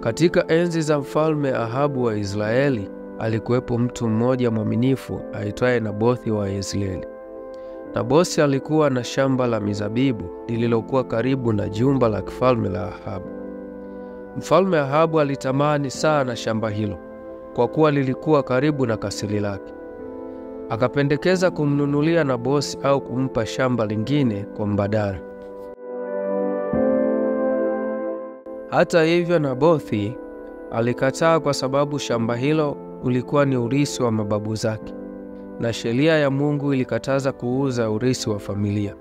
Katika enzi za mfalme Ahabu wa Israeli, alikuwepo mtu mmoja mwaminifu aitwaye Nabothi wa Yezreeli. Nabothi alikuwa na shamba la mizabibu lililokuwa karibu na jumba la kifalme la Ahabu. Mfalme Ahabu alitamani sana shamba hilo kwa kuwa lilikuwa karibu na kasiri lake. Akapendekeza kumnunulia Nabothi au kumpa shamba lingine kwa mbadala. Hata hivyo, Nabothi alikataa kwa sababu shamba hilo ulikuwa ni urithi wa mababu zake, na sheria ya Mungu ilikataza kuuza urithi wa familia.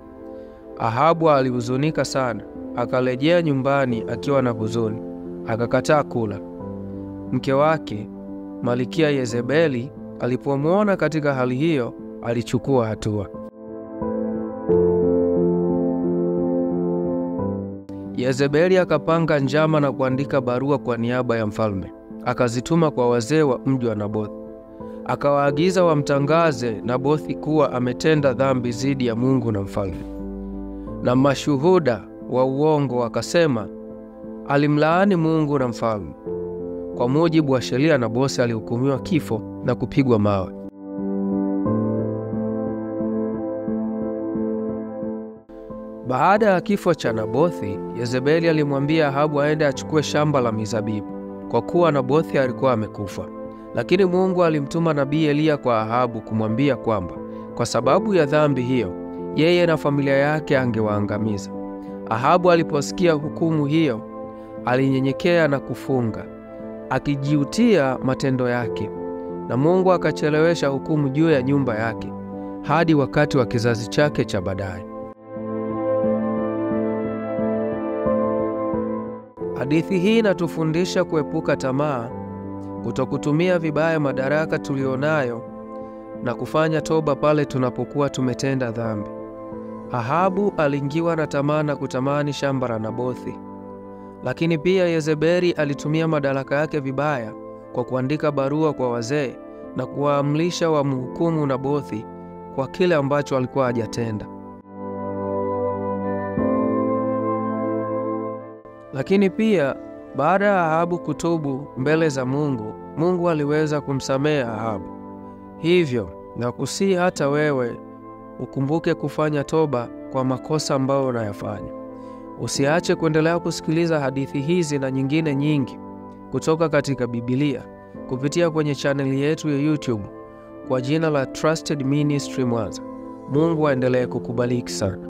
Ahabu alihuzunika sana, akarejea nyumbani akiwa na huzuni, akakataa kula. Mke wake, Malkia Yezebeli, alipomwona katika hali hiyo, alichukua hatua. Yezebeli akapanga njama na kuandika barua kwa niaba ya mfalme. Akazituma kwa wazee wa mji wa Nabothi. Akawaagiza wamtangaze Nabothi kuwa ametenda dhambi dhidi ya Mungu na mfalme. Na mashuhuda wa uongo wakasema alimlaani Mungu na mfalme. Kwa mujibu wa sheria, Nabothi alihukumiwa kifo na kupigwa mawe. Baada ya kifo cha Nabothi, Yezebeli alimwambia Ahabu aende achukue shamba la mizabibu, kwa kuwa Nabothi alikuwa amekufa. Lakini Mungu alimtuma nabii Eliya kwa Ahabu kumwambia kwamba kwa sababu ya dhambi hiyo, yeye na familia yake angewaangamiza. Ahabu aliposikia hukumu hiyo, alinyenyekea na kufunga, akijiutia matendo yake, na Mungu akachelewesha hukumu juu ya nyumba yake hadi wakati wa kizazi chake cha baadaye. Hadithi hii inatufundisha kuepuka tamaa, kutokutumia vibaya madaraka tulionayo, na kufanya toba pale tunapokuwa tumetenda dhambi. Ahabu aliingiwa na tamaa na kutamani shamba la Nabothi. Lakini pia Yezebeli alitumia madaraka yake vibaya kwa kuandika barua kwa wazee na kuwaamrisha wamhukumu Nabothi kwa kile ambacho alikuwa hajatenda. Lakini pia baada ya Ahabu kutubu mbele za Mungu, Mungu aliweza kumsamehe Ahabu. Hivyo nakusihi hata wewe ukumbuke kufanya toba kwa makosa ambayo unayafanya. Usiache kuendelea kusikiliza hadithi hizi na nyingine nyingi kutoka katika Biblia kupitia kwenye chaneli yetu ya YouTube kwa jina la Trusted Ministry Mwanza. Mungu aendelee kukubariki sana.